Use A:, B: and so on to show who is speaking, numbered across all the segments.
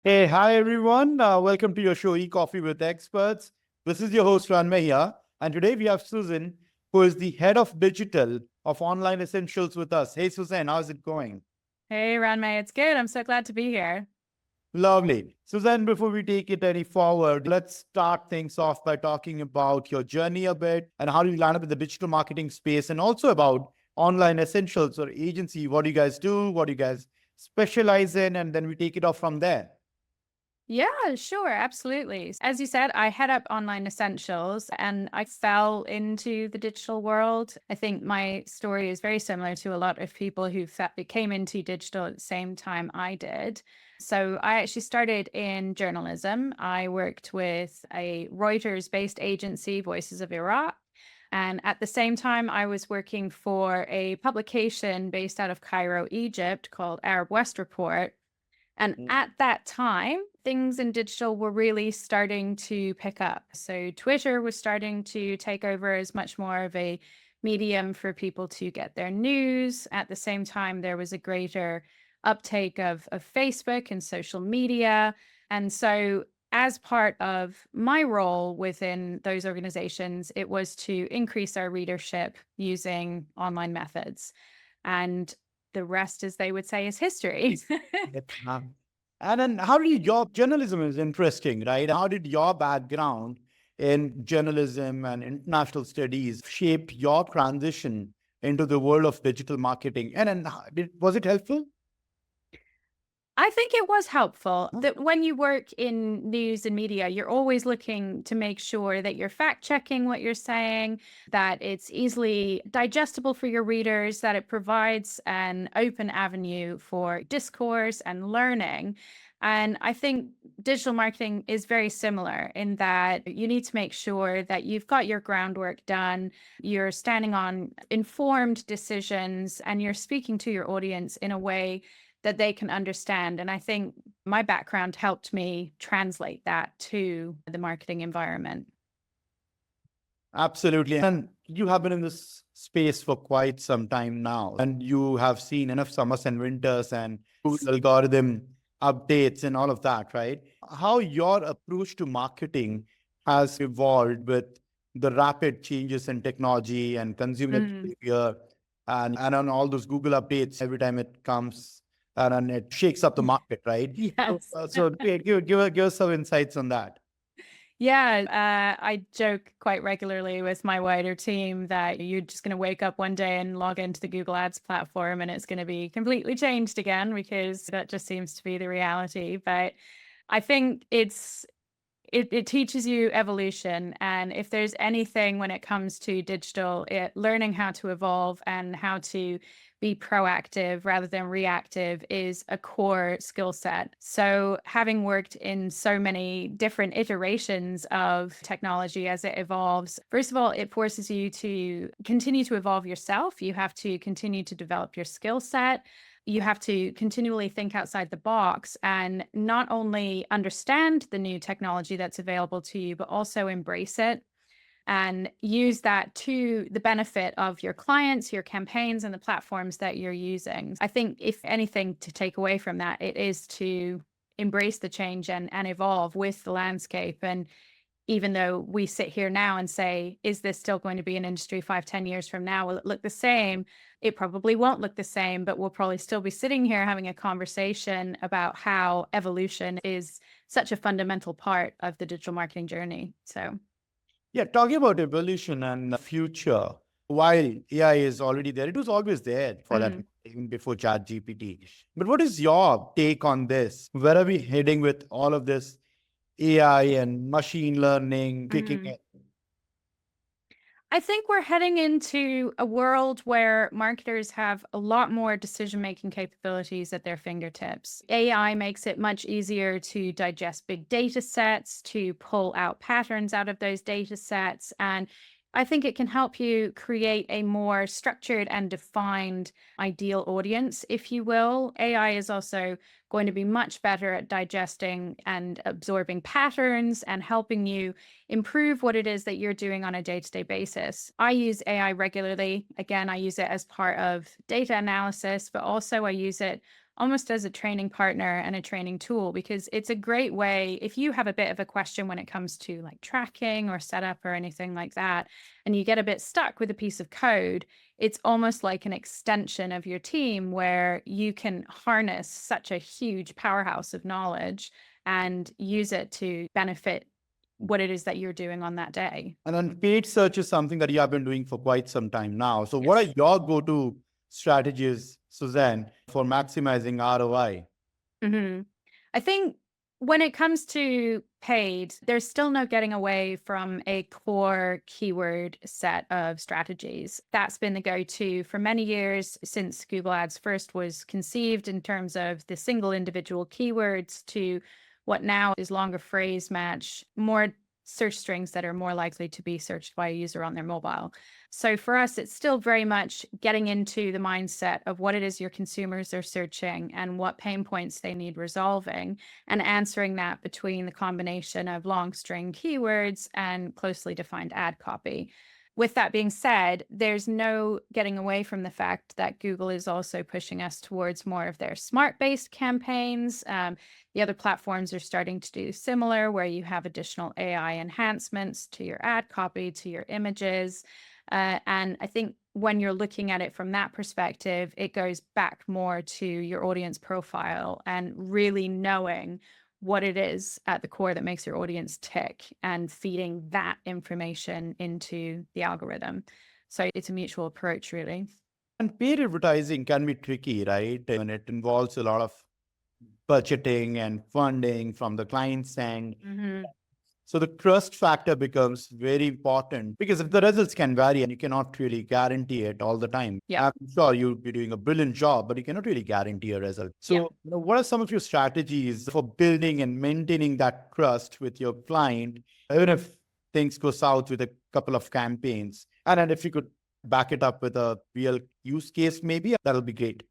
A: Hey, hi everyone. Welcome to your show, E-Coffee with Experts. This is your host, Ranmay here. And today we have Susan, who is the head of digital of Online Essentials with us. Hey, Susan, how's it going?
B: Hey, Ranmay, it's good. I'm so glad to be here.
A: Lovely. Susan, before we take it any forward, let's start things off by talking about your journey a bit and how you land up in the digital marketing space and also about Online Essentials or agency. What do you guys do? What do you guys specialize in? And then we take it off from there.
B: Yeah, sure, absolutely. As you said, I head up Online Essentials and I fell into the digital world. I think my story is very similar to a lot of people who came into digital at the same time I did. So I actually started in journalism. I worked with a Reuters-based agency, Voices of Iraq. And at the same time, I was working for a publication based out of Cairo, Egypt called Arab West Report. And at that time, things in digital were really starting to pick up. So Twitter was starting to take over as much more of a medium for people to get their news. At the same time, there was a greater uptake of Facebook and social media. And so as part of my role within those organizations, it was to increase our readership using online methods. And the rest, as they would say, is history.
A: And then how did your journalism is interesting, right? How did your background in journalism and international studies shape your transition into the world of digital marketing? And then was it helpful?
B: I think it was helpful that when you work in news and media, you're always looking to make sure that you're fact checking what you're saying, that it's easily digestible for your readers, that it provides an open avenue for discourse and learning. And I think digital marketing is very similar in that you need to make sure that you've got your groundwork done, you're standing on informed decisions, and you're speaking to your audience in a way that they can understand. And I think my background helped me translate that to the marketing environment.
A: Absolutely. And you have been in this space for quite some time now, and you have seen enough summers and winters and algorithm updates and all of that, right? How your approach to marketing has evolved with the rapid changes in technology and consumer
B: Mm.
A: behavior and on all those Google updates every time it comes and then it shakes up the market, right? So,
B: Yes.
A: give us some insights on that.
B: Yeah, I joke quite regularly with my wider team that you're just going to wake up one day and log into the Google Ads platform and it's going to be completely changed again because that just seems to be the reality. But I think it teaches you evolution. And if there's anything when it comes to digital, learning how to evolve and how to be proactive rather than reactive is a core skill set. So having worked in so many different iterations of technology as it evolves, first of all, it forces you to continue to evolve yourself. You have to continue to develop your skill set. You have to continually think outside the box and not only understand the new technology that's available to you, but also embrace it and use that to the benefit of your clients, your campaigns, and the platforms that you're using. I think, if anything, to take away from that, it is to embrace the change and evolve with the landscape. And even though we sit here now and say, is this still going to be an industry 5, 10 years from now? Will it look the same? It probably won't look the same, but we'll probably still be sitting here having a conversation about how evolution is such a fundamental part of the digital marketing journey. So,
A: Yeah, talking about evolution and the future, while AI is already there, it was always there for that even before ChatGPT. But what is your take on this? Where are we heading with all of this AI and machine learning kicking
B: mhm.
A: in?
B: I think we're heading into a world where marketers have a lot more decision-making capabilities at their fingertips. AI makes it much easier to digest big data sets, to pull out patterns out of those data sets, and I think it can help you create a more structured and defined ideal audience, if you will. AI is also going to be much better at digesting and absorbing patterns and helping you improve what it is that you're doing on a day-to-day basis. I use AI regularly. Again, I use it as part of data analysis, but also I use it almost as a training partner and a training tool, because it's a great way if you have a bit of a question when it comes to like tracking or setup or anything like that, and you get a bit stuck with a piece of code. It's almost like an extension of your team where you can harness such a huge powerhouse of knowledge and use it to benefit what it is that you're doing on that day.
A: And then paid search is something that you have been doing for quite some time now. So what
B: Yes.
A: are your go-to strategies, Suzanne, for maximizing ROI?
B: I think when it comes to paid, there's still no getting away from a core keyword set of strategies. That's been the go-to for many years since Google Ads first was conceived in terms of the single individual keywords to what now is longer phrase match, more search strings that are more likely to be searched by a user on their mobile. So for us, it's still very much getting into the mindset of what it is your consumers are searching and what pain points they need resolving, and answering that between the combination of long string keywords and closely defined ad copy. With that being said, there's no getting away from the fact that Google is also pushing us towards more of their smart-based campaigns. The other platforms are starting to do similar, where you have additional AI enhancements to your ad copy, to your images. And I think when you're looking at it from that perspective, it goes back more to your audience profile and really knowing what it is at the core that makes your audience tick and feeding that information into the algorithm. So it's a mutual approach, really.
A: And paid advertising can be tricky, right? And it involves a lot of budgeting and funding from the client's end. So the trust factor becomes very important because if the results can vary and you cannot really guarantee it all the time.
B: Yeah.
A: I'm sure you'll be doing a brilliant job, but you cannot really guarantee a result. So
B: Yeah.
A: what are some of your strategies for building and maintaining that trust with your client, even if things go south with a couple of campaigns? And then if you could back it up with a real use case, maybe that'll be great.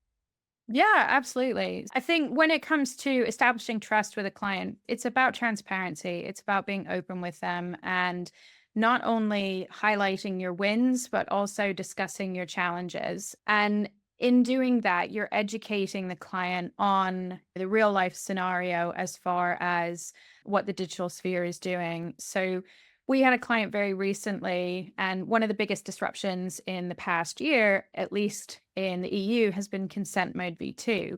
B: Yeah, absolutely. I think when it comes to establishing trust with a client, it's about transparency. It's about being open with them and not only highlighting your wins, but also discussing your challenges. And in doing that, you're educating the client on the real life scenario as far as what the digital sphere is doing. So we had a client very recently, and one of the biggest disruptions in the past year, at least in the EU, has been consent mode v2.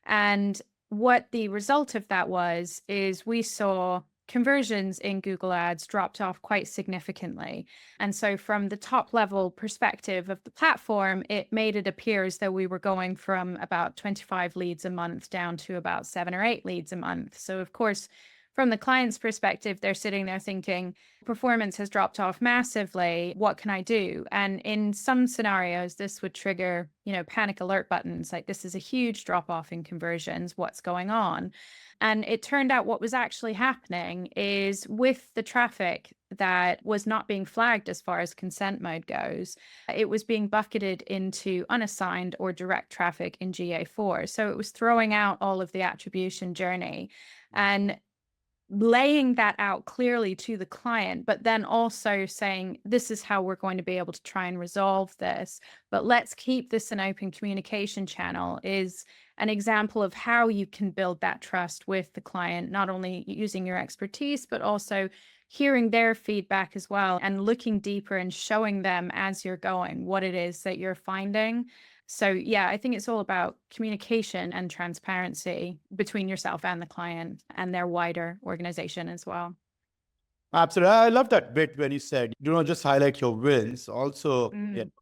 B: And what the result of that was is we saw conversions in Google Ads dropped off quite significantly. And so from the top level perspective of the platform, it made it appear as though we were going from about 25 leads a month down to about 7 or 8 leads a month. So of course, from the client's perspective, they're sitting there thinking, performance has dropped off massively. What can I do? And in some scenarios, this would trigger, panic alert buttons. Like, this is a huge drop off in conversions. What's going on? And it turned out what was actually happening is with the traffic that was not being flagged as far as consent mode goes, it was being bucketed into unassigned or direct traffic in GA4. So it was throwing out all of the attribution journey. And laying that out clearly to the client, but then also saying, this is how we're going to be able to try and resolve this, but let's keep this an open communication channel, is an example of how you can build that trust with the client, not only using your expertise, but also hearing their feedback as well and looking deeper and showing them as you're going what it is that you're finding. So yeah, I think it's all about communication and transparency between yourself and the client and their wider organization as well.
A: Absolutely. I love that bit when you said, do not just highlight your wins, also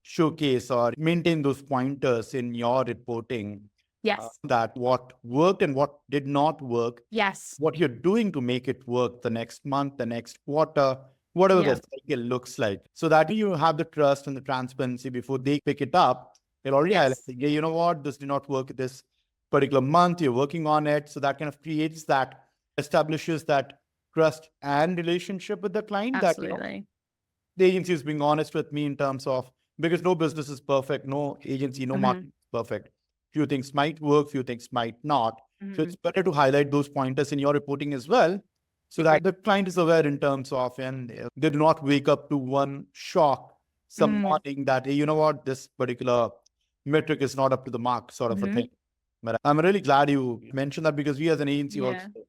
A: showcase or maintain those pointers in your reporting.
B: Yes.
A: That what worked and what did not work.
B: Yes.
A: What you're doing to make it work the next month, the next quarter, whatever
B: Yeah.
A: the cycle looks like. So that you have the trust and the transparency before they pick it up. They're already highlighting, yeah, you know what, this did not work this particular month, you're working on it. So that kind of creates that, establishes that trust and relationship with the client.
B: Absolutely.
A: That, the agency is being honest with me in terms of, because no business is perfect, no agency, no market is perfect. Few things might work, few things might not. So it's better to highlight those pointers in your reporting as well, so that the client is aware in terms of, and they do not wake up to one shock some morning that, hey, you know what, this particular metric is not up to the mark, sort of a thing. But I'm really glad you mentioned that because we as an agency also
B: Yeah.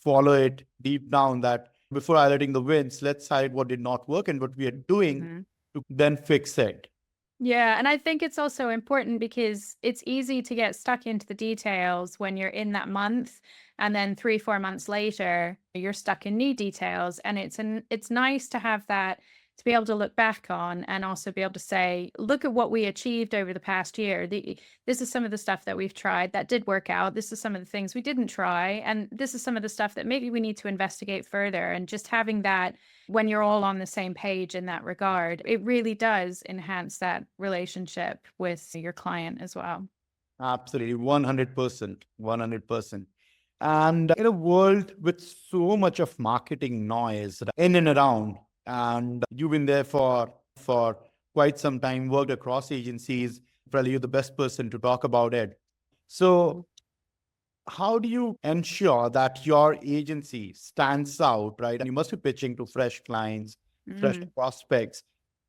A: follow it deep down that before highlighting the wins, let's hide what did not work and what we are doing
B: Mhm.
A: to then fix it.
B: Yeah, and I think it's also important because it's easy to get stuck into the details when you're in that month, and then 3, 4 months later, you're stuck in new details. And it's nice to have that to be able to look back on and also be able to say, look at what we achieved over the past year. This is some of the stuff that we've tried that did work out. This is some of the things we didn't try. And this is some of the stuff that maybe we need to investigate further. And just having that when you're all on the same page in that regard, it really does enhance that relationship with your client as well.
A: Absolutely, 100%, 100%. And in a world with so much of marketing noise in and around, and you've been there for quite some time, worked across agencies, probably you're the best person to talk about it. So how do you ensure that your agency stands out, right? And you must be pitching to fresh clients, fresh
B: Mm,
A: prospects.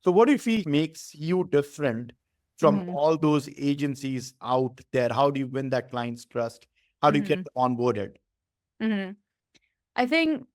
A: So what do you feel makes you different from
B: mhm,
A: all those agencies out there? How do you win that client's trust? How do you get
B: mhm,
A: them onboarded?
B: mhm. I think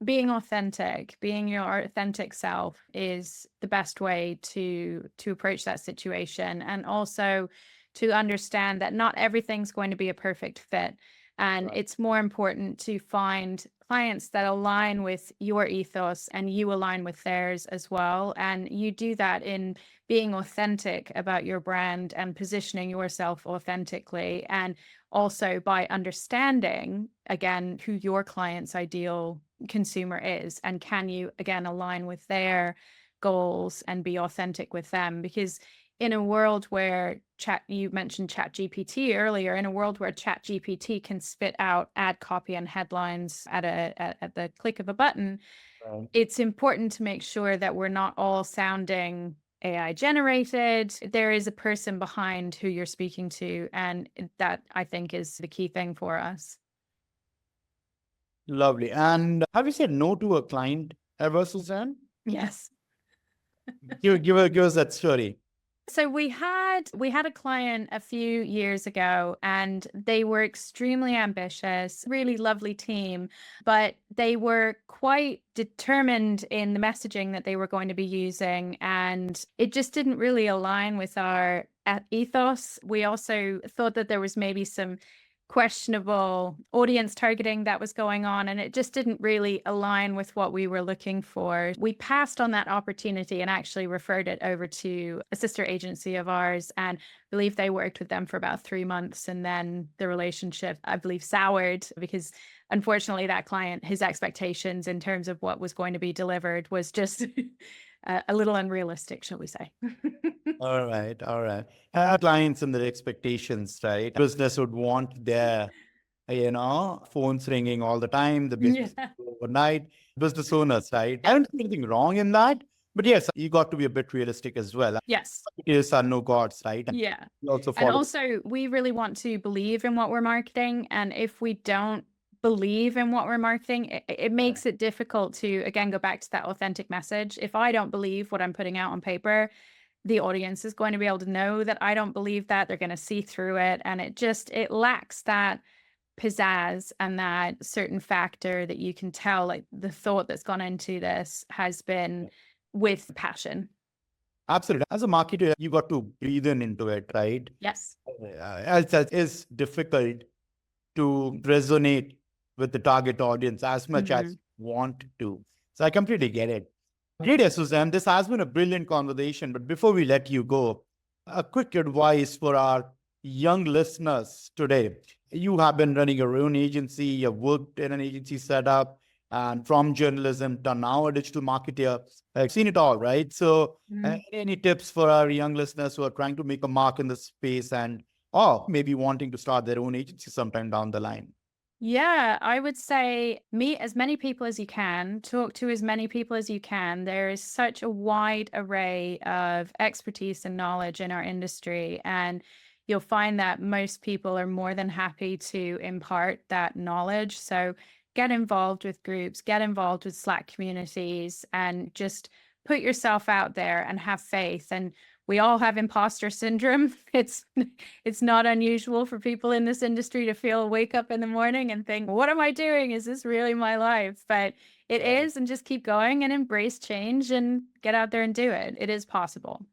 B: being authentic, being your authentic self is the best way to approach that situation, and also to understand that not everything's going to be a perfect fit, and
A: Right.
B: it's more important to find clients that align with your ethos and you align with theirs as well. And you do that in being authentic about your brand and positioning yourself authentically, and also by understanding again who your client's ideal consumer is, and can you again align with their goals and be authentic with them. Because in a world where you mentioned chat gpt earlier, in a world where chat gpt can spit out ad copy and headlines at the click of a button,
A: Right.
B: it's important to make sure that we're not all sounding AI generated. There is a person behind who you're speaking to, and that I think is the key thing for us.
A: Lovely. And have you said no to a client ever, Suzanne?
B: Yes.
A: Give us that story.
B: So we had a client a few years ago, and they were extremely ambitious, really lovely team, but they were quite determined in the messaging that they were going to be using, and it just didn't really align with our ethos. We also thought that there was maybe some questionable audience targeting that was going on, and it just didn't really align with what we were looking for. We passed on that opportunity and actually referred it over to a sister agency of ours, and I believe they worked with them for about 3 months, and then the relationship, I believe, soured because unfortunately that client, his expectations in terms of what was going to be delivered was just a little unrealistic, shall we say.
A: All right, all right. Our clients and their expectations, right? Business would want their, phones ringing all the time, the
B: Yeah.
A: business overnight, business owners, right? I don't see anything wrong in that. But yes, you got to be a bit realistic as well.
B: Yes.
A: Marketers are no gods, right? And
B: Yeah.
A: you also
B: And
A: follow.
B: also, we really want to believe in what we're marketing. And if we don't believe in what we're marketing, it makes it difficult to, again, go back to that authentic message. If I don't believe what I'm putting out on paper, the audience is going to be able to know that I don't believe that. They're going to see through it. And it lacks that pizzazz and that certain factor that you can tell, like the thought that's gone into this has been with passion.
A: Absolutely. As a marketer, you got to breathe into it, right?
B: Yes.
A: Else it is difficult to resonate with the target audience as much as
B: Hmm.
A: you want to. So I completely get it. Great, Suzanne. This has been a brilliant conversation. But before we let you go, a quick advice for our young listeners today. You have been running your own agency, you've worked in an agency setup, and from journalism to now a digital marketer. I've seen it all, right? So, any tips for our young listeners who are trying to make a mark in the space and, or maybe wanting to start their own agency sometime down the line?
B: Yeah, I would say meet as many people as you can, talk to as many people as you can. There is such a wide array of expertise and knowledge in our industry, and you'll find that most people are more than happy to impart that knowledge. So get involved with groups, get involved with Slack communities, and just put yourself out there and have faith. And we all have imposter syndrome. It's not unusual for people in this industry to wake up in the morning and think, what am I doing? Is this really my life? But it
A: Right.
B: is, and just keep going and embrace change and get out there and do it. It is possible.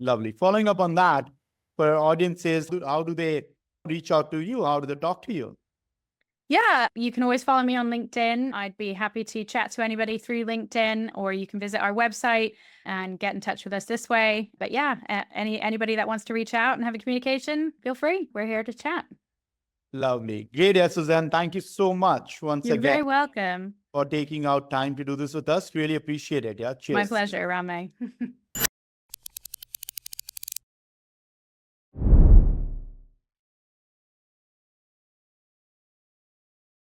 A: Lovely. Following up on that, for audiences, how do they reach out to you? How do they talk to you?
B: Yeah, you can always follow me on LinkedIn. I'd be happy to chat to anybody through LinkedIn, or you can visit our website and get in touch with us this way. But yeah, anybody that wants to reach out and have a communication, feel free. We're here to chat.
A: Lovely. Great, yeah, Suzanne. Thank you so much once
B: You're
A: again
B: very welcome.
A: for taking out time to do this with us. Really appreciate it. Yeah.
B: My
A: Cheers.
B: pleasure, Ranmay.